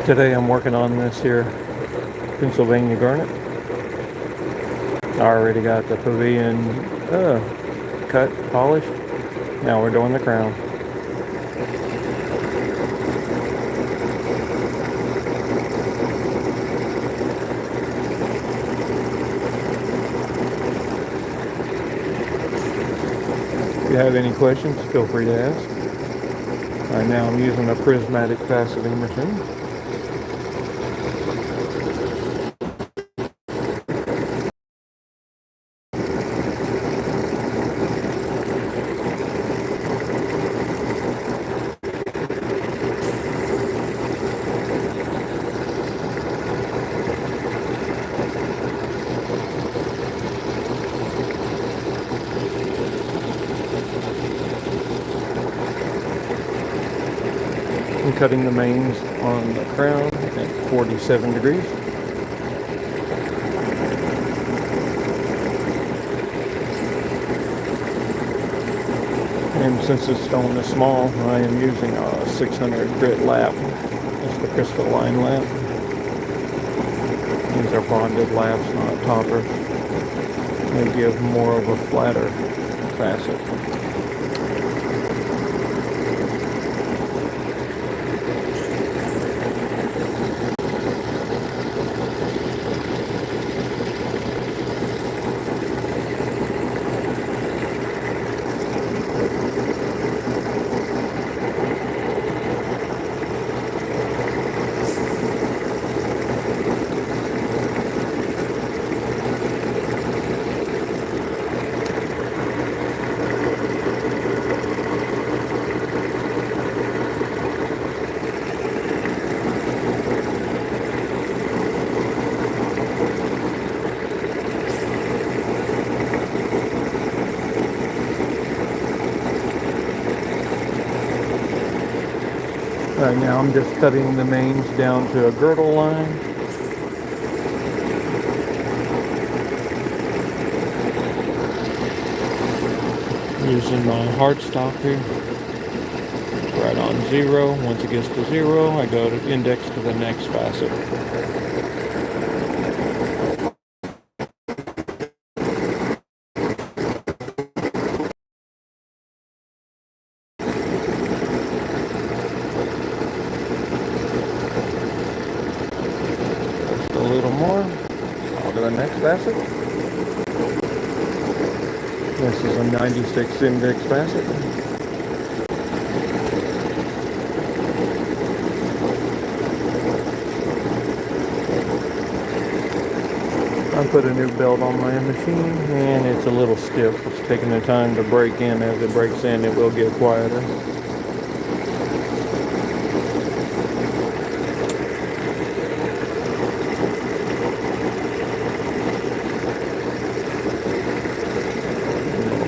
Today I'm working on this here Pennsylvania garnet. I already got the pavilion cut, polished. Now we're doing the crown. If you have any questions, feel free to ask. Right now I'm using a prismatic faceting machine. I'm cutting the mains on the crown at 47 degrees. And since this stone is small, I am using a 600 grit lap. It's the crystalline lap. These are bonded laps, not toppers. They give more of a flatter facet. Right now I'm just cutting the mains down to a girdle line. Using my hard stop here. It's right on 0. Once it gets to 0, I go to index to the next facet. A little more. I'll do the next facet. This is a 96 index facet. I put a new belt on my machine and it's a little stiff. It's taking the time to break in. As it breaks in, it will get quieter.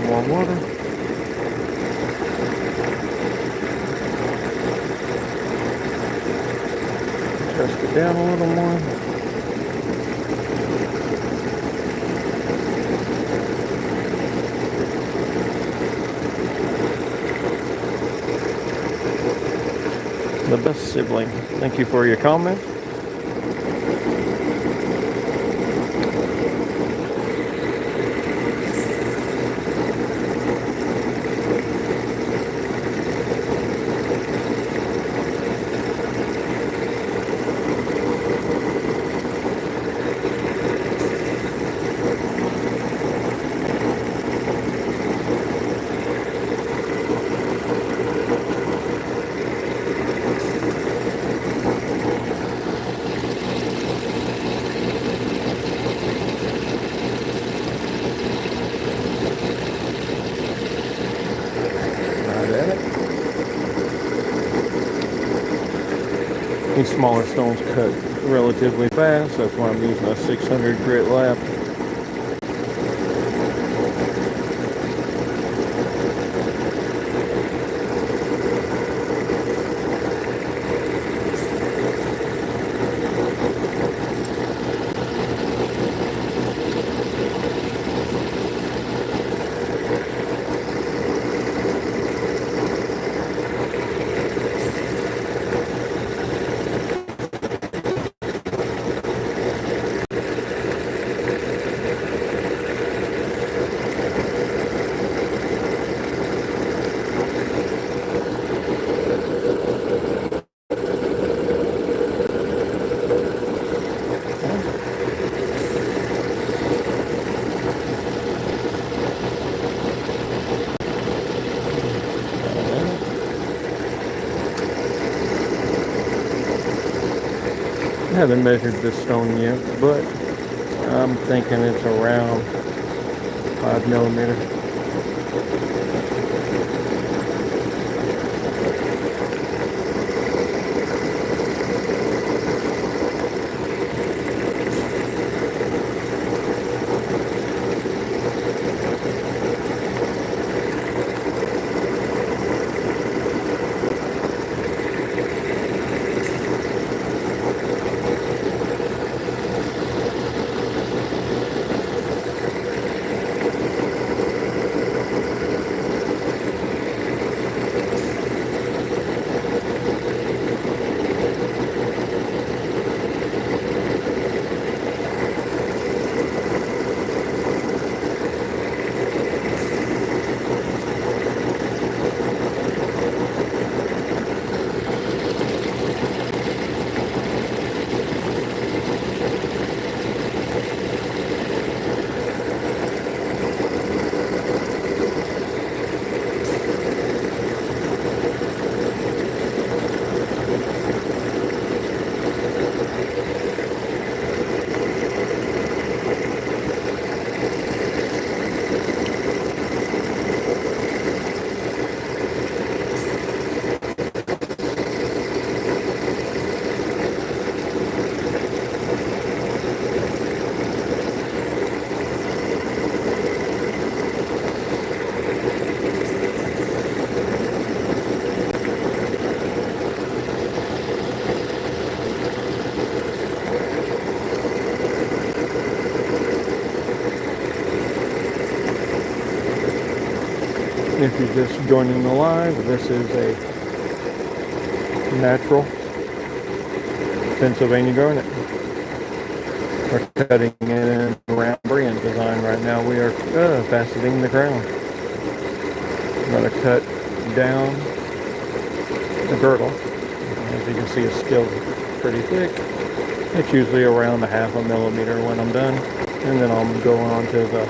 More water. Press it down a little more. The best sibling. Thank you for your comment. These smaller stones cut relatively fast. That's why I'm using a 600 grit lap. Haven't measured this stone yet, but I'm thinking it's around 5 millimeter. If you're just joining the live, this is a natural Pennsylvania garnet. We're cutting it in round brilliant design right now. We are faceting the crown. I'm going to cut down the girdle. As you can see, it's still pretty thick. It's usually around a 1/2 millimeter when I'm done. And then I'll go on to the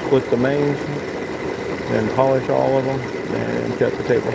split the mains, then polish all of them, and cut the table.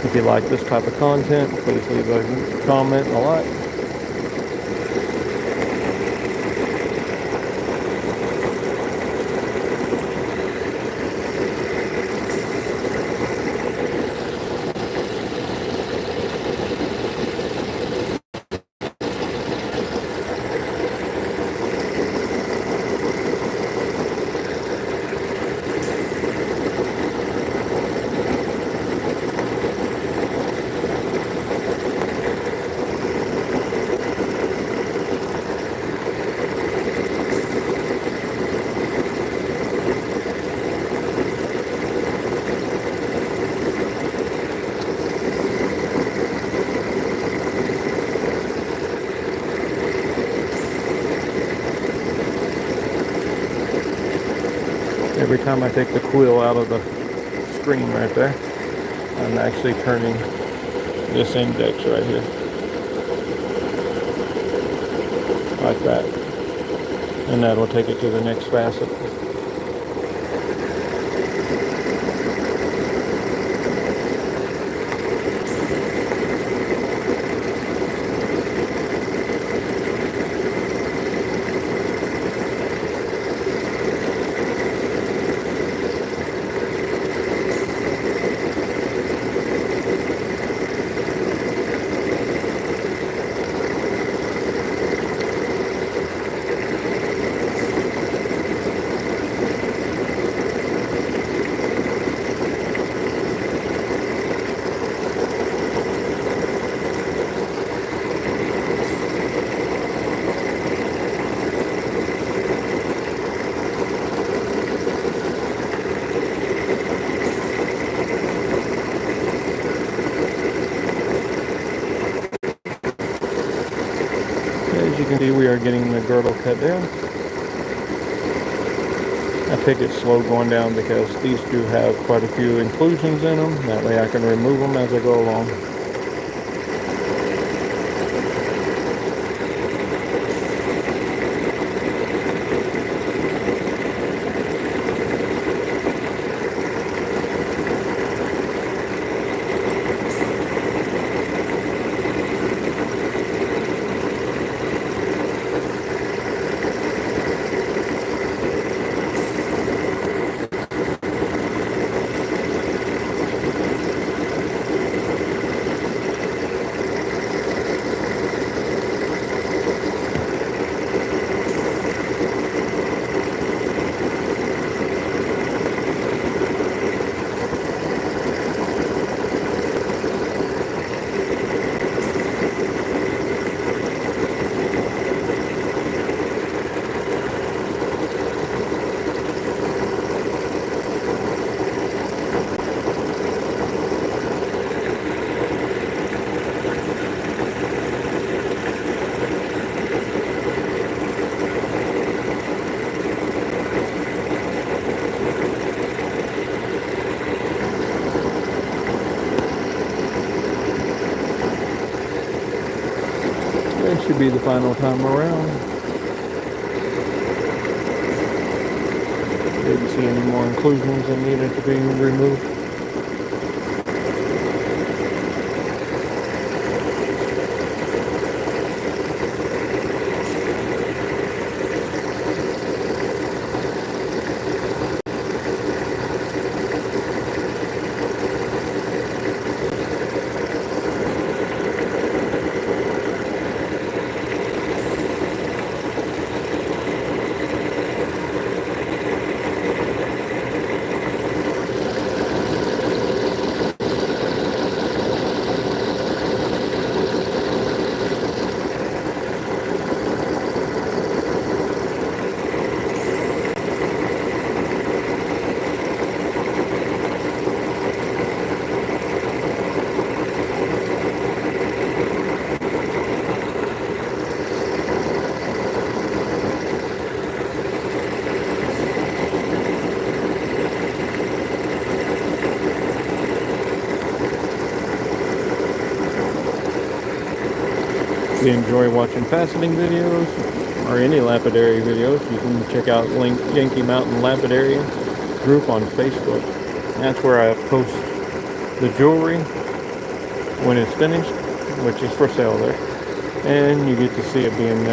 If you like this type of content, please leave a comment and a like. Every time I take the quill out of the screen right there, I'm actually turning this index right here, like that, and that will take it to the next facet. that down. I take it slow going down because these do have quite a few inclusions in them. That way I can remove them as I go along. That should be the final time around. Didn't see any more inclusions that needed to be removed. If you enjoy watching faceting videos or any lapidary videos, you can check out Yankee Mountain Lapidary group on Facebook. That's where I post the jewelry when it's finished, which is for sale there, and you get to see it being made.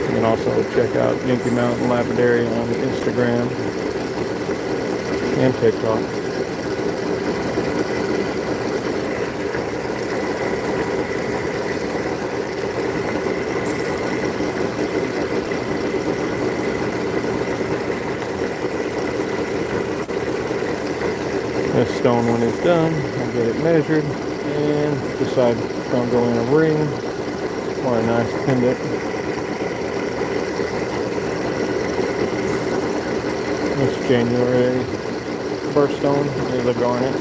You can also check out Yankee Mountain Lapidary on Instagram and TikTok. This stone, when it's done, I'll get it measured and decide if it's going to go in a ring or a nice pendant. This January birthstone is a garnet.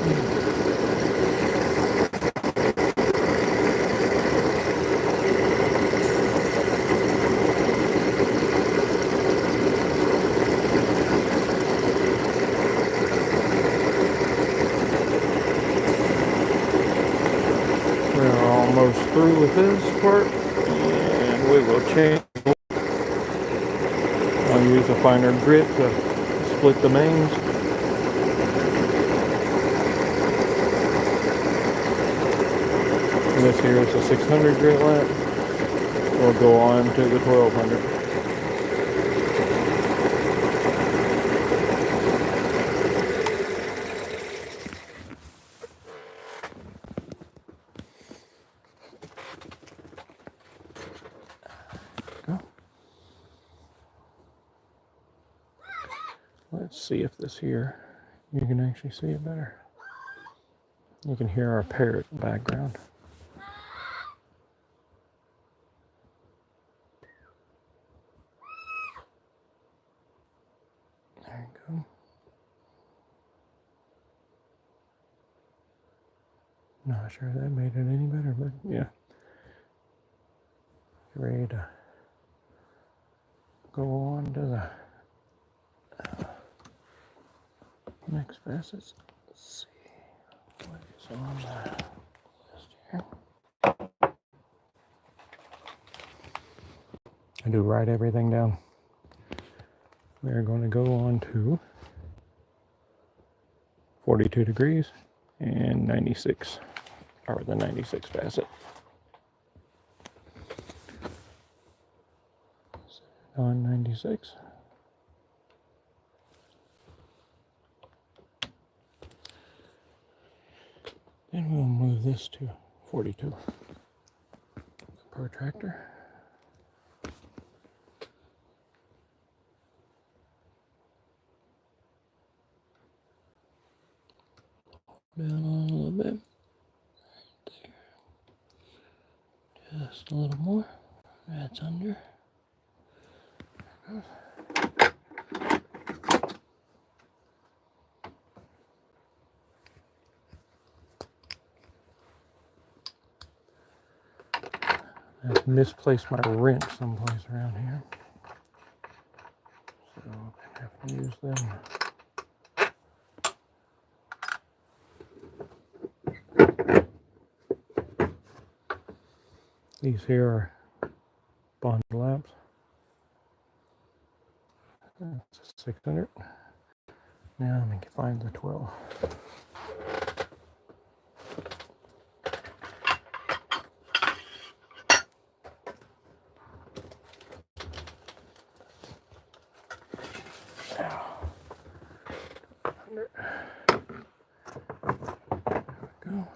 We're almost through with this part, and we will change. I'll use a finer grit to split the mains. This here is a 600 grit lap. We'll go on to the 1200. Let's see if this here, you can actually see it better. You can hear our parrot in the background. There you go. Not sure that made it any better, but yeah. Ready to go on to the next facets. Let's see what is on the list here. I do write everything down. We're going to go on to 42 degrees and 96, or the 96 facet. On 96. Then we'll move this to 42. Protractor. Down a little bit. Right there. Just a little more. That's under. There goes. I've misplaced my wrench someplace around here, so I'm gonna have to use them. These here are bond laps. That's 600. Now let me find the 12. Go.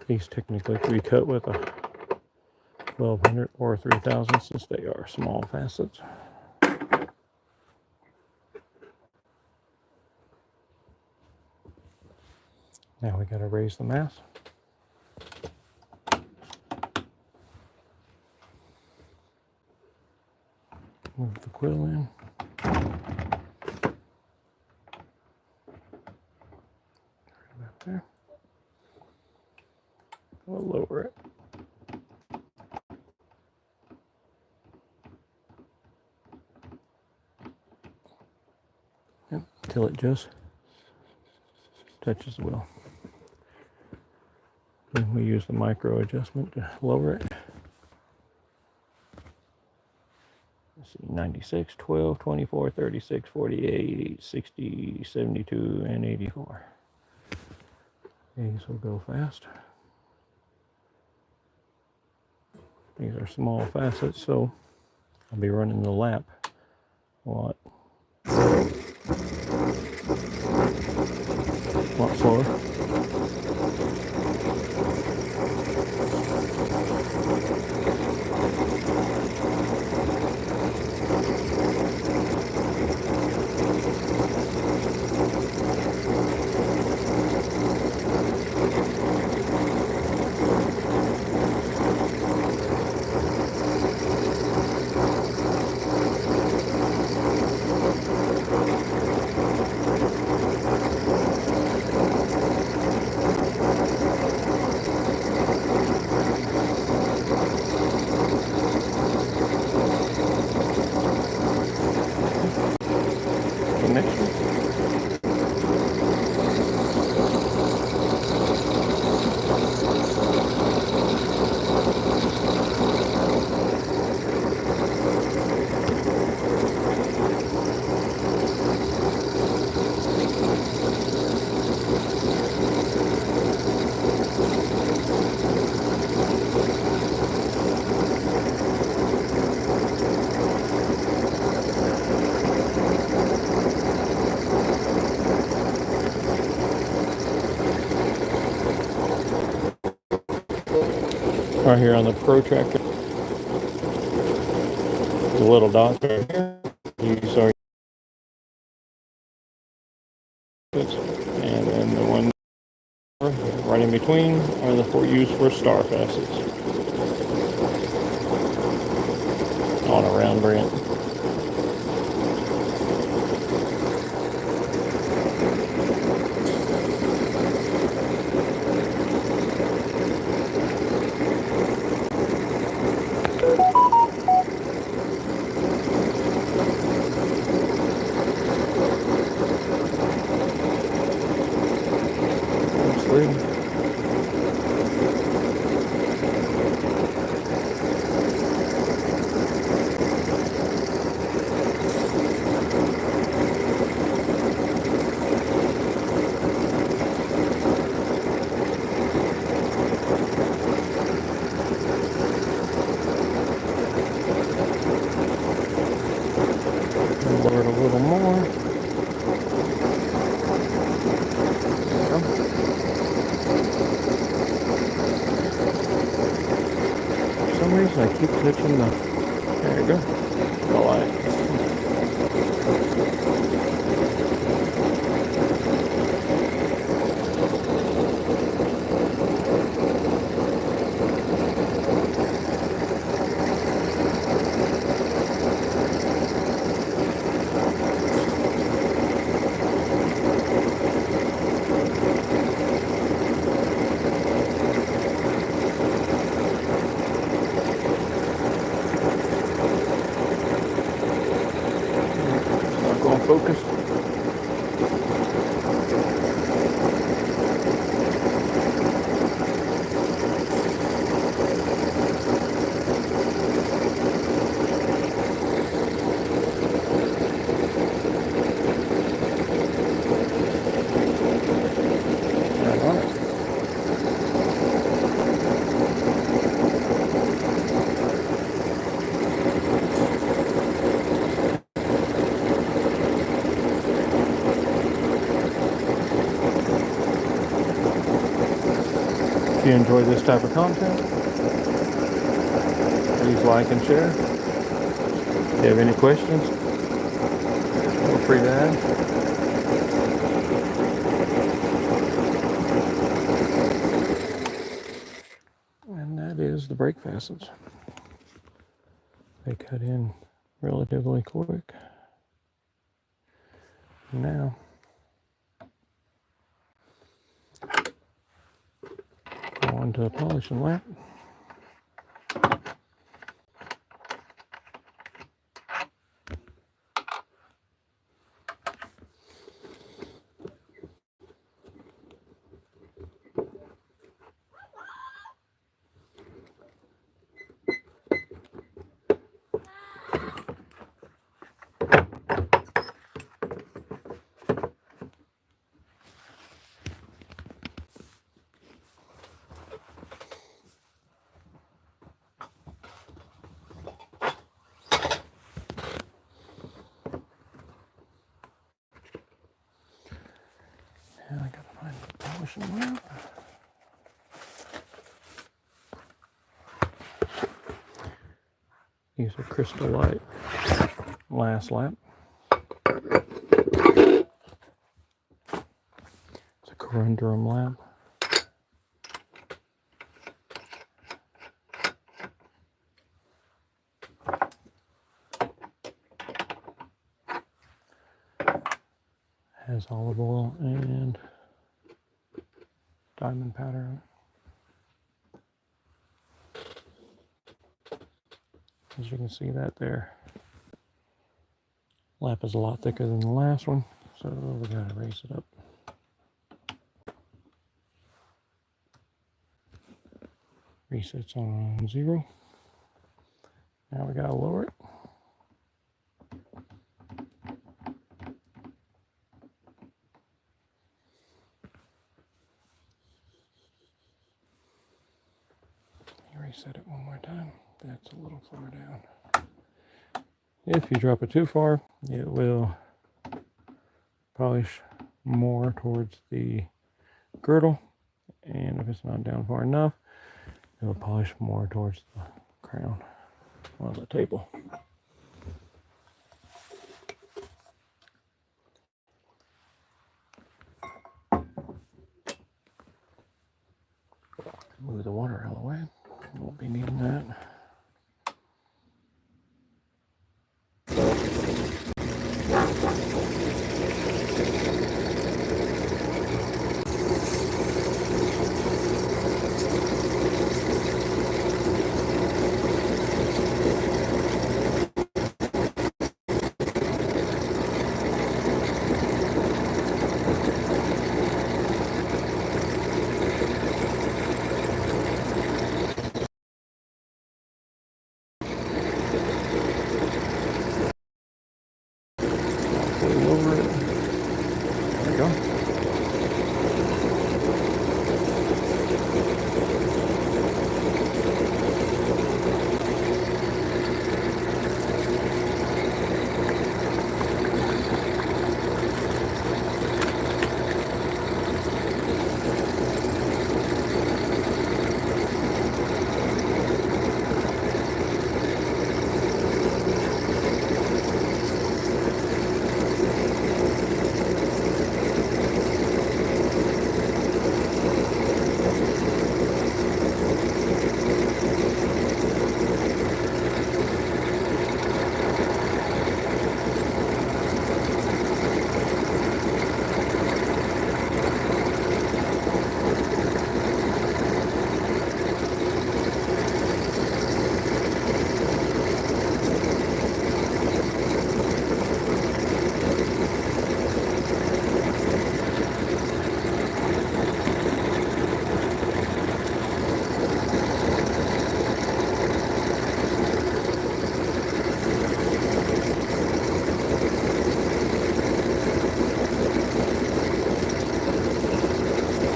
These technically could be cut with a 1200 or 3000 since they are small facets. Now we got to raise the mass. Move the quill in. Right about there. We'll lower it. Yep, until it just touches the wheel. Then we use the micro adjustment to lower it. Let's see, 96, 12, 24, 36, 48, 60, 72, and 84. These will go fast. These are small facets, so I'll be running the lap a lot slower. Right here on the protractor, the little dot there. You saw and then the one right in between are the four used for star facets on a round brand. Lower it a little more. For some reason I keep touching the, there you go, the light. Focus. If you enjoy this type of content, please like and share. If you have any questions, feel free to ask. And that is the brake facets. They cut in relatively quick. Now, on to a polishing lap. And I gotta find the polishing lap. These are crystal light last lap. It's a corundum lap. Has olive oil and diamond powder on it. As you can see that there. Lap is a lot thicker than the last one, so we gotta raise it up. Resets on 0. Now we gotta lower it. Reset it one more time. That's a little far down. If you drop it too far, it will polish more towards the girdle, and if it's not down far enough, it will polish more towards the crown on the table. Move the water out of the way. Won't be needing that. Over it. There we go.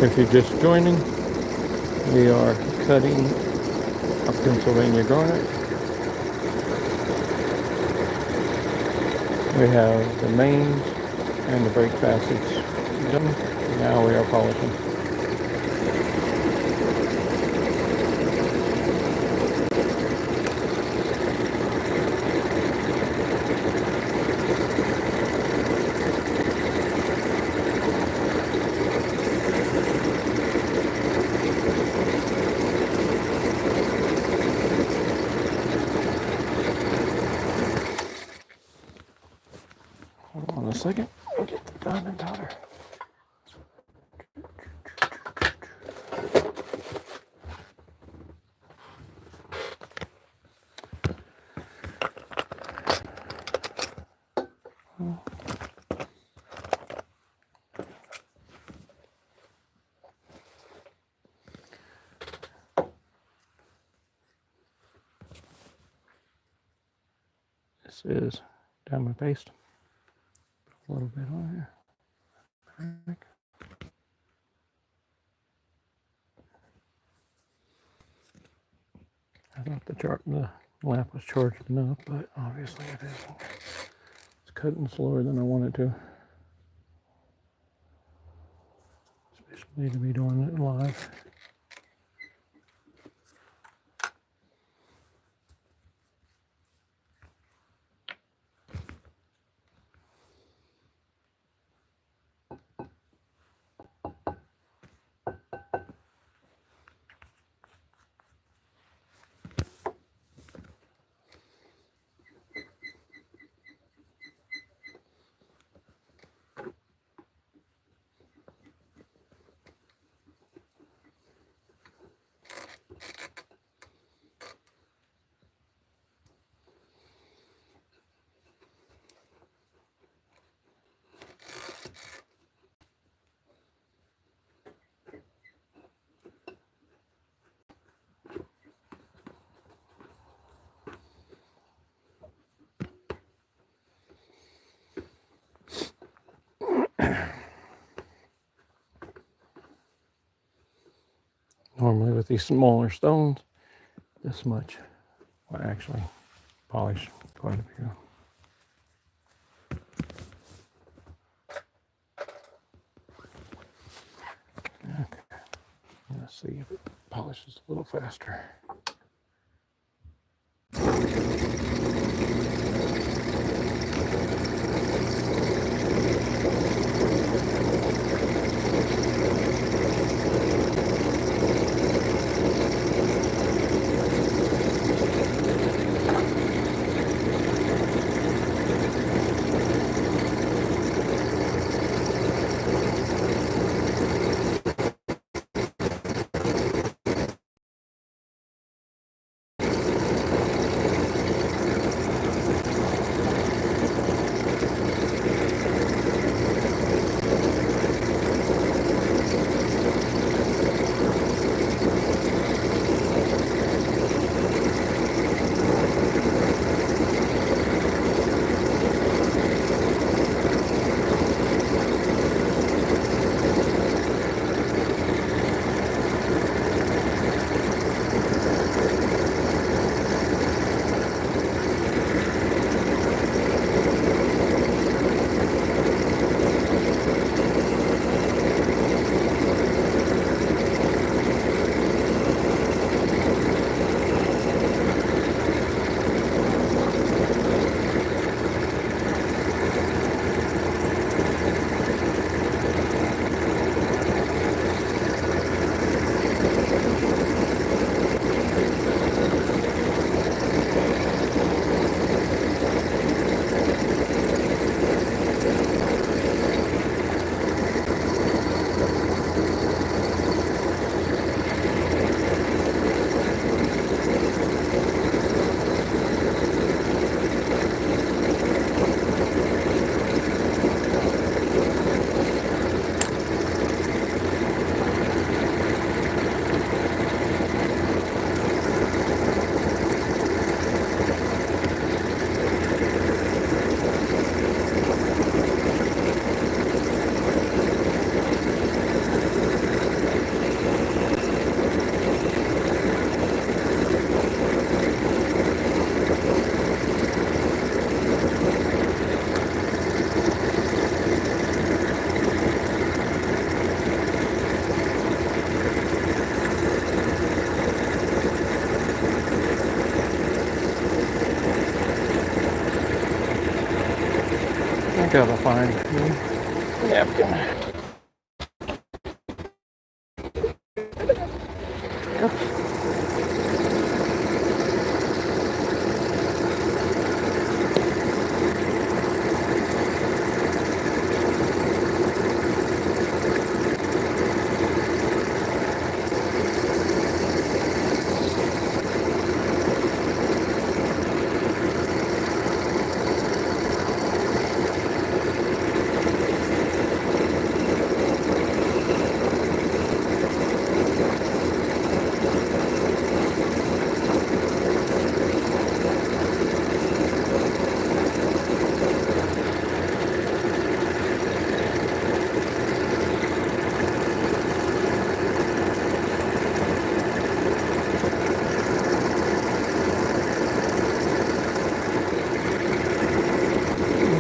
If you're just joining, we are cutting a Pennsylvania garnet. We have the mains and the brake facets done. Now we are polishing. Hold on a second. I'll get the diamond powder. This is diamond paste. A little bit on here. I thought the lamp was charged enough, but obviously it isn't. It's cutting slower than I want it to. Especially to be doing it live. Normally with these smaller stones, this much will actually polish quite a few. Okay, let's see if it polishes a little faster. I gotta find a napkin.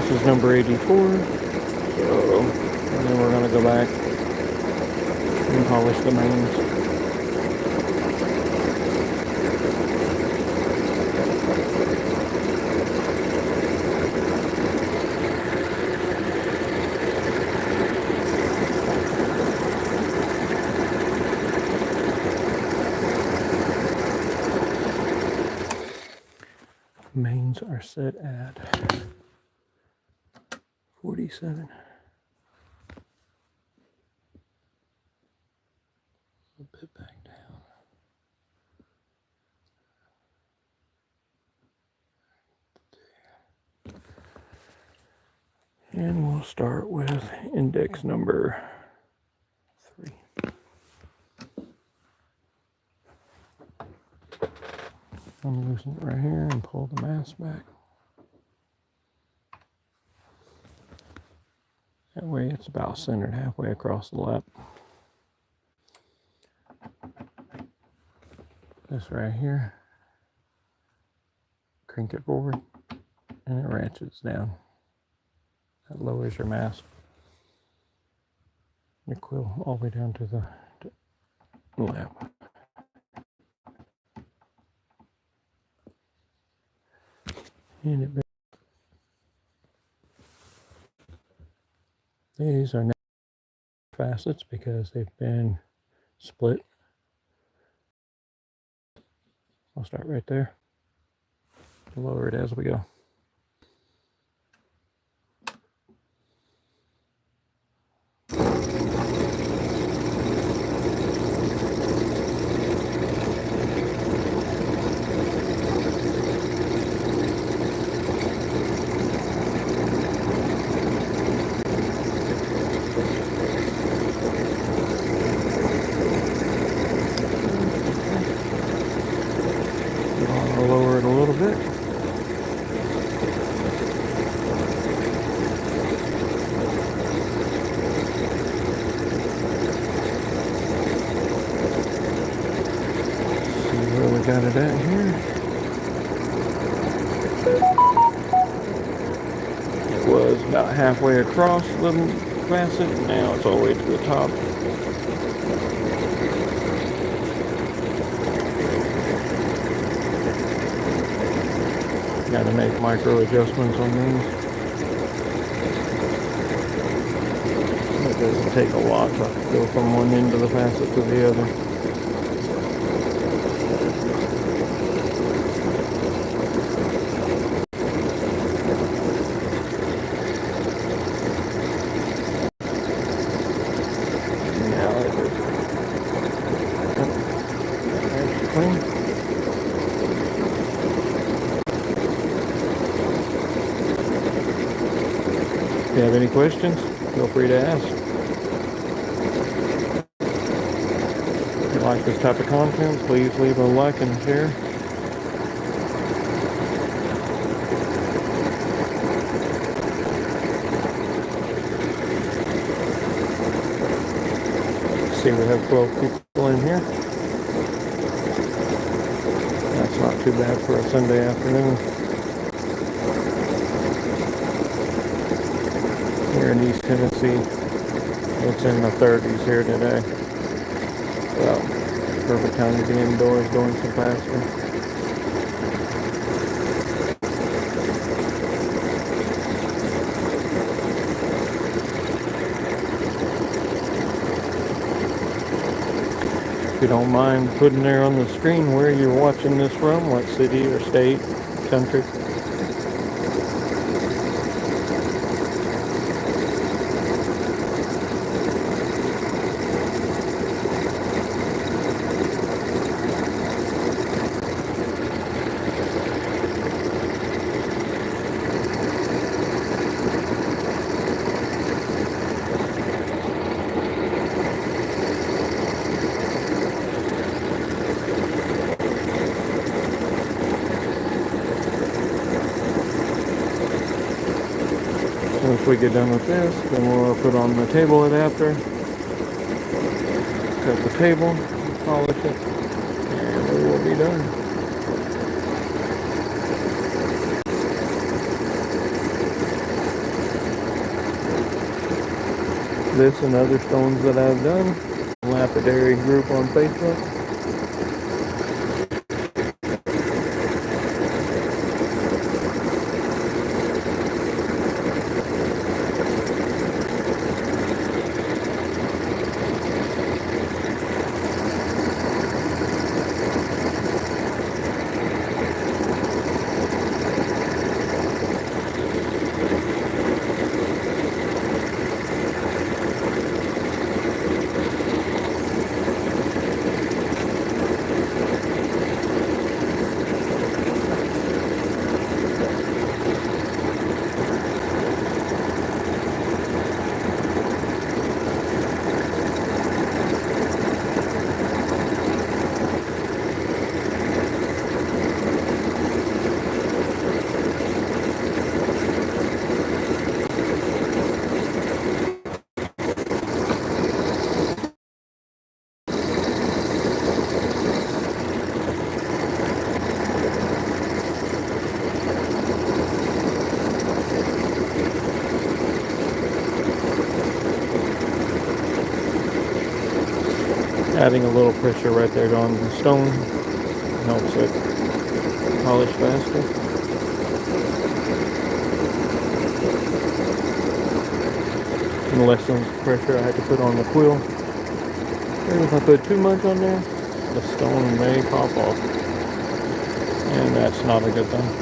This is number 84. So, and then we're going to go back and polish the mains. Mains are set at 47. A bit back down. And we'll start with index number 3. Unloosen it right here and pull the mask back. That way it's about centered halfway across the lap. This right here, crank it forward and it ratchets down. That lowers your mask. Your quill all the way down to the lap. And these are now facets because they've been split. I'll start right there. Lower it as we go. I'll lower it a little bit. See where we got it at here. It was about halfway across the facet. Now it's all the way to the top. Got to make micro adjustments on these. It doesn't take a lot to go from one end of the facet to the other. Now it is clean. If you have any questions, feel free to ask. If you like this type of content, please leave a like and share. See, we have 12 people in here. That's not too bad for a Sunday afternoon. Here in East Tennessee, it's in the 30s here today. So, perfect time to be indoors doing some fasting. you don't mind putting there on the screen where you're watching this from, what city or state, country. Once we get done with this, then we'll put on the table adapter, cut the table, polish it, and we will be done. This and other stones that I've done, lapidary group on Facebook. Adding a little pressure right there on the stone helps it polish faster. And lessens the pressure I had to put on the quill. And if I put too much on there, the stone may pop off. And that's not a good thing.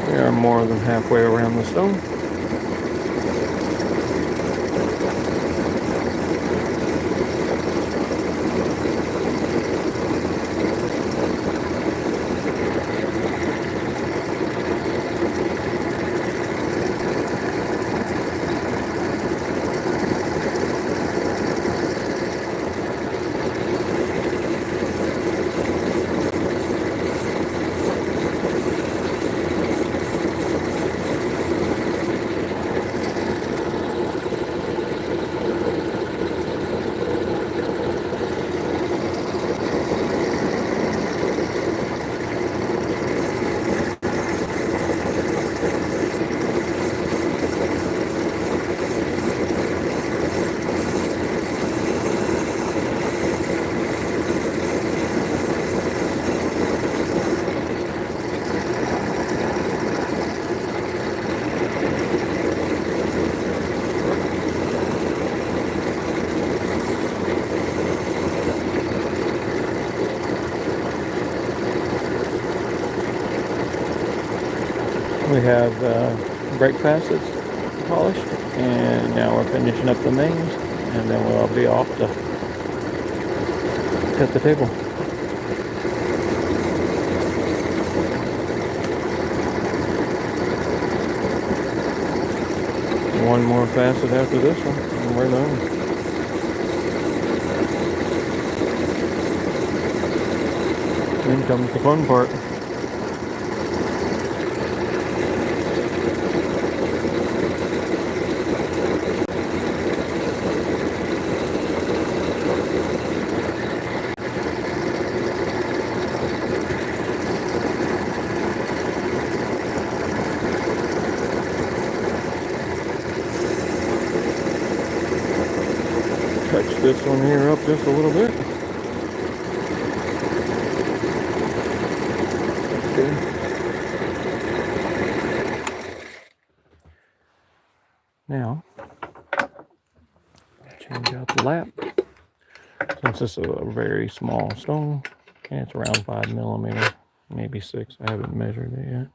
We are more than halfway around the stone. We have brake facets polished, and now we're finishing up the mains, and then we'll be off to cut the table. One more facet after this one, and we're done. Then comes the fun part. Touch this one here up just a little bit. Okay. Now, change out the lap. Since this is a very small stone, and it's around 5 millimeters, maybe 6. I haven't measured it yet.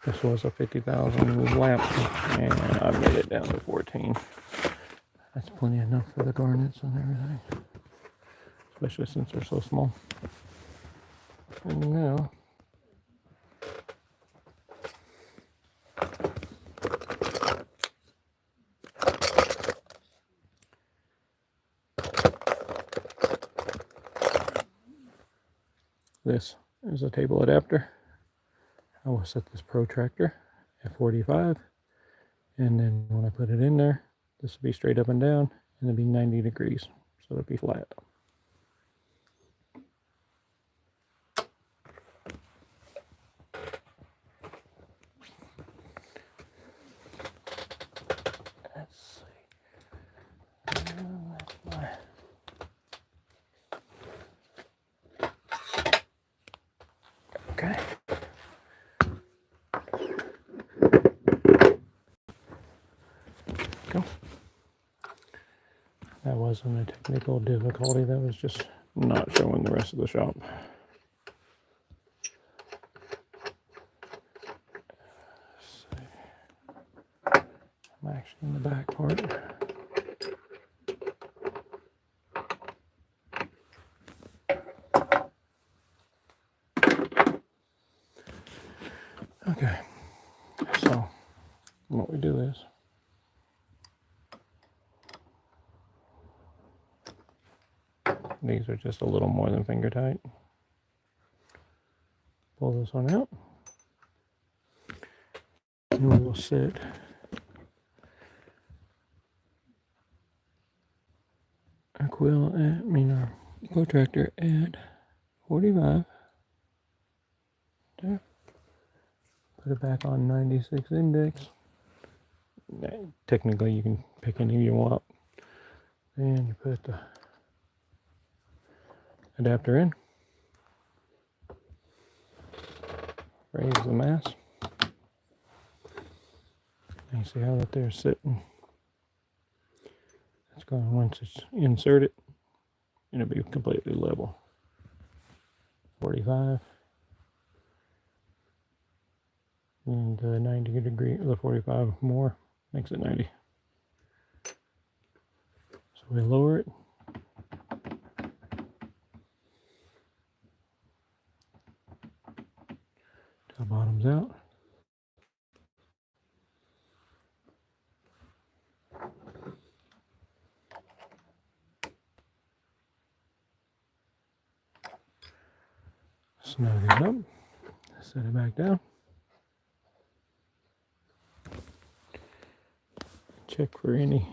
This was a 50,000 lap, and I made it down to 14. That's plenty enough for the garnets and everything, especially since they're so small. And now, this is a table adapter. I will set this protractor at 45, and then when I put it in there, this will be straight up and down, and it'll be 90 degrees, so it'll be flat. Let's see. Okay. Go. That wasn't a technical difficulty, that was just not showing the rest of the shop. I'm actually in the back part. Okay, so what we do is these are just a little more than finger tight. Pull this one out, and we will set our our protractor at 45. There. Put it back on 96 index. Technically, you can pick any you want. And you put the adapter in. Raise the mass. And you see how that there's sitting. It's going, once it's inserted, it'll be completely level. 45. And 90 degree, the 45 more makes it 90. So we lower it. Till bottom's out. Snug it up. Set it back down. Check for any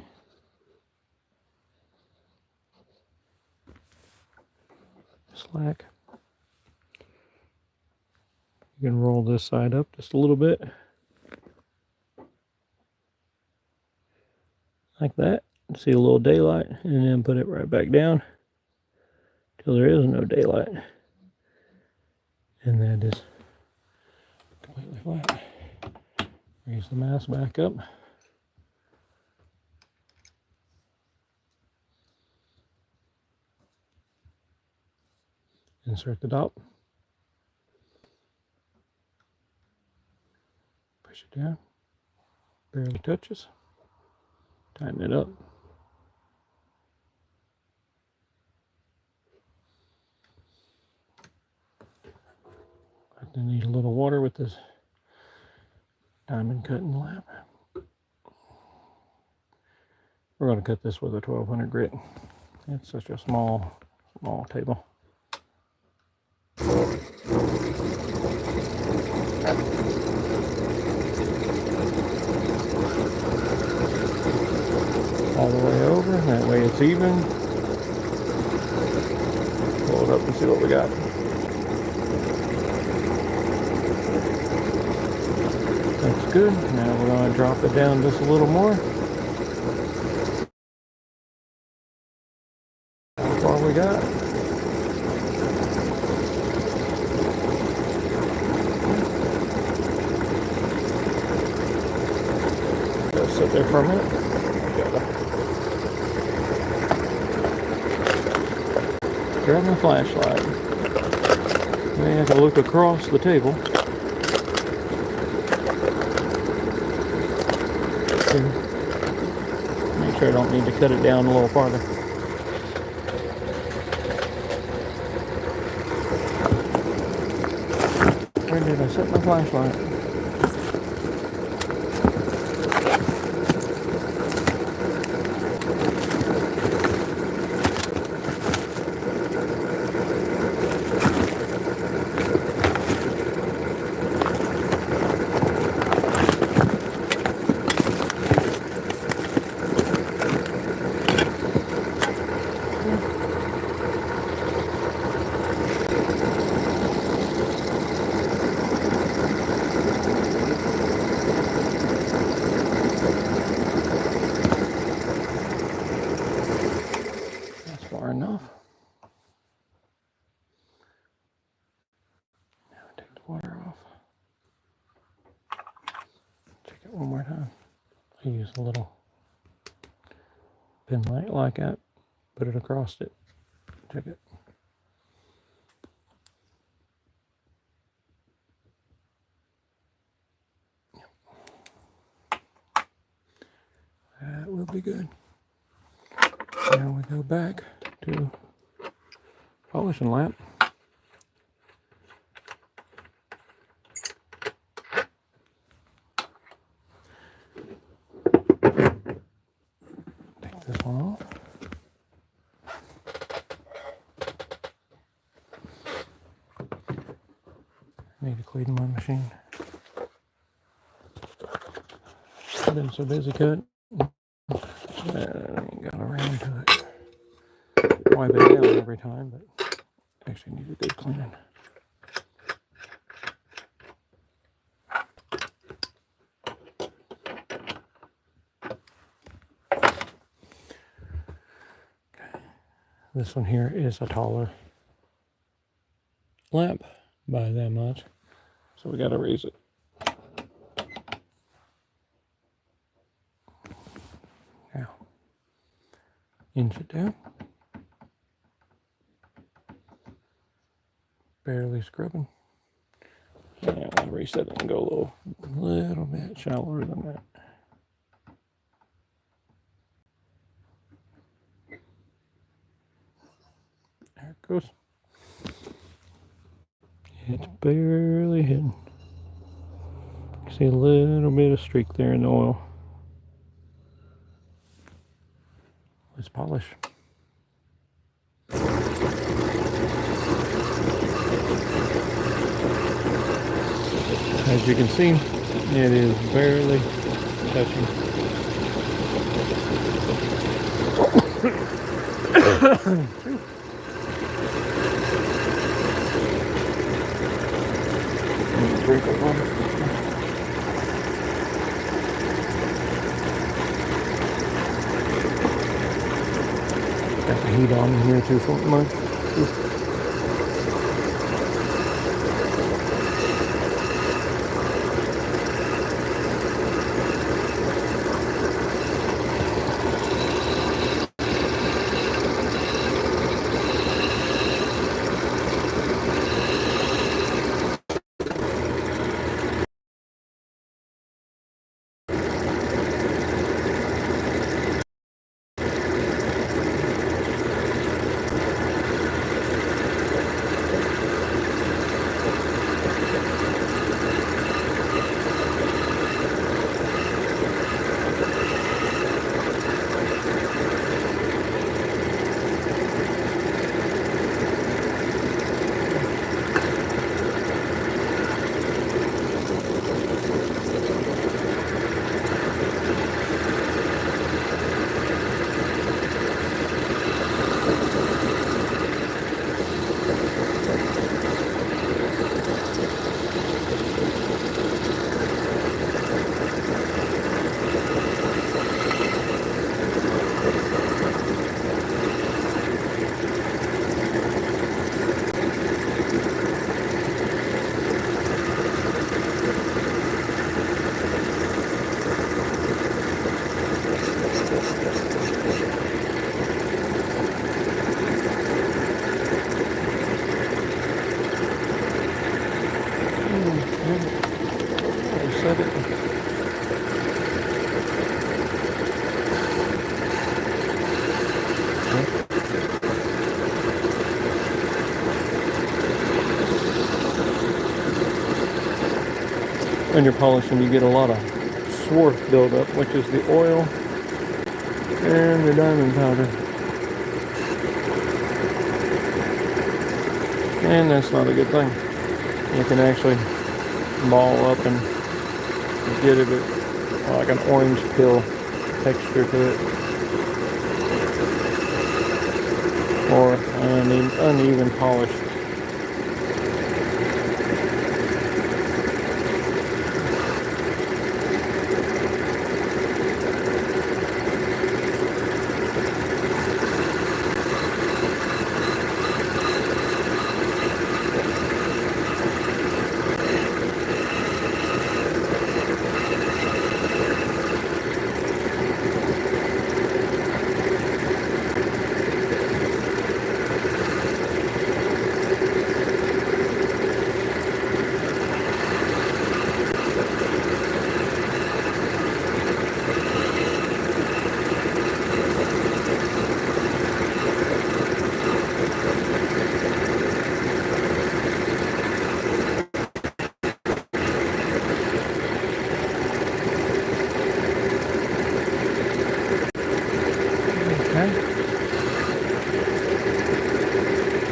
slack. You can roll this side up just a little bit, like that. See a little daylight, and then put it right back down till there is no daylight. And that is completely flat. Raise the mass back up. Insert the dot. Push it down. Barely touches. Tighten it up. I need a little water with this diamond cutting lamp. We're going to cut this with a 1200 grit. It's such a small table. All the way over, that way it's even. Pull it up and see what we got. That's good. Now we're going to drop it down just a little more. How far we got? Just sit there for a minute. Grab my flashlight. I have to look across the table. Make sure I don't need to cut it down a little farther. Where did I set my flashlight? Enough. Now take the water off. Check it one more time. I use a little pin light like that. Put it across it. Check it. That will be good. Now we go back to polishing lamp. Take this one off. Need to clean my machine. I've been so busy cutting. I ain't got around to it. Wipe it down every time, but actually need a good cleaning. Okay. This one here is a taller lamp by that much, so we got to raise it. Now, inch it down. Barely scrubbing. And I'll reset it and go a little bit shallower than that. There it goes. It's barely hidden. You see a little bit of streak there in the oil. Let's polish. As you can see, it is barely touching. Drink of water. Got the heat on here too for much. with it. When you're polishing, you get a lot of swarf buildup, which is the oil and the diamond powder. And that's not a good thing. You can actually ball up and get it like an orange peel texture to it, or uneven polish.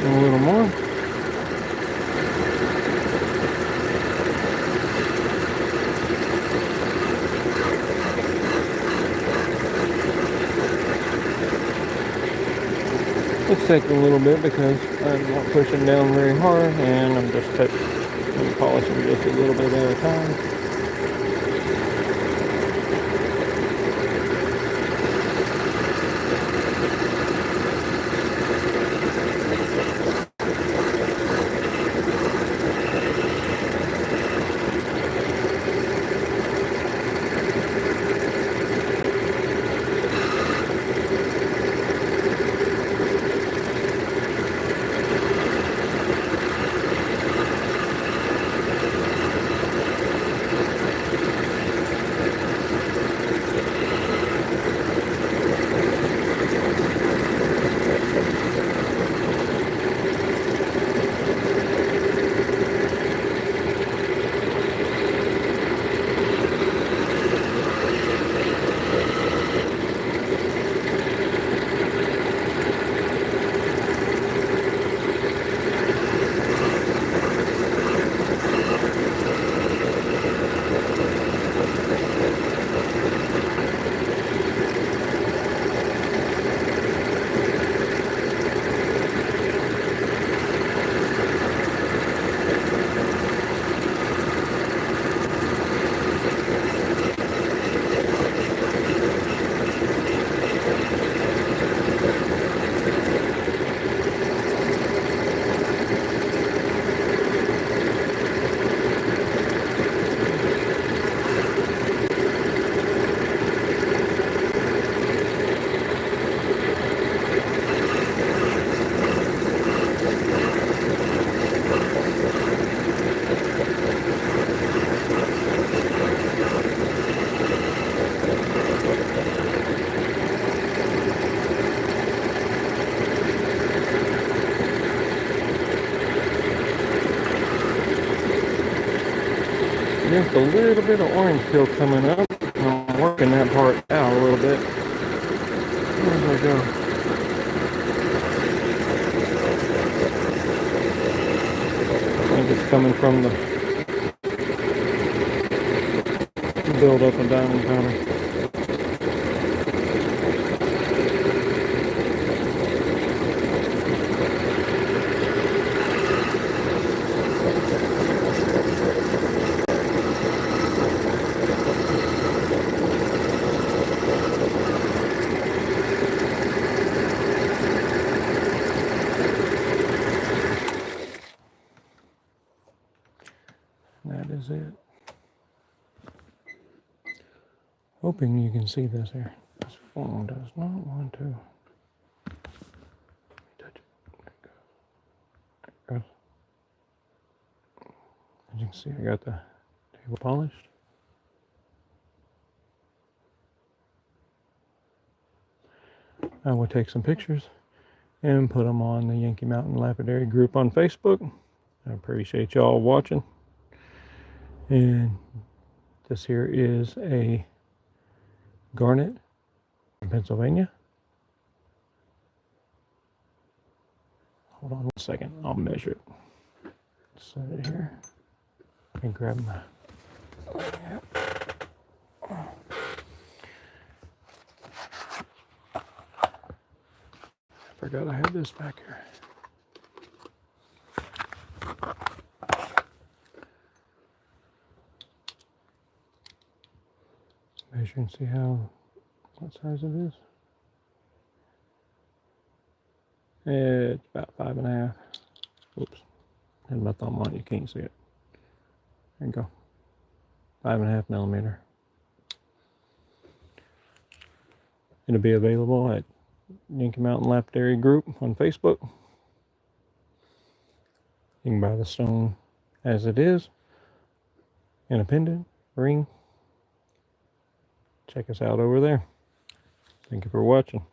A little more. It's taking a little bit because I'm not pushing down very hard, and I'm just polishing just a little bit at a time. Just a little bit of orange peel coming up. I'm working that part out a little bit. There we go. I think it's coming from the build-up of diamond powder. That is it. Hoping you can see this here. This phone does not want to. Touch it. There it goes. As you can see, I got the table polished. I will take some pictures and put them on the Yankee Mountain Lapidary group on Facebook. I appreciate y'all watching. And this here is a garnet from Pennsylvania. Hold on 1 second, I'll measure it. Set it here and grab my. Forgot I had this back here. Measure and see what size it is. It's about 5.5. Oops, had my thumb on it, you can't see it. There you go. 5.5 millimeter. It'll be available at Yankee Mountain Lapidary group on Facebook. You can buy the stone as it is in a pendant, ring. Check us out over there. Thank you for watching.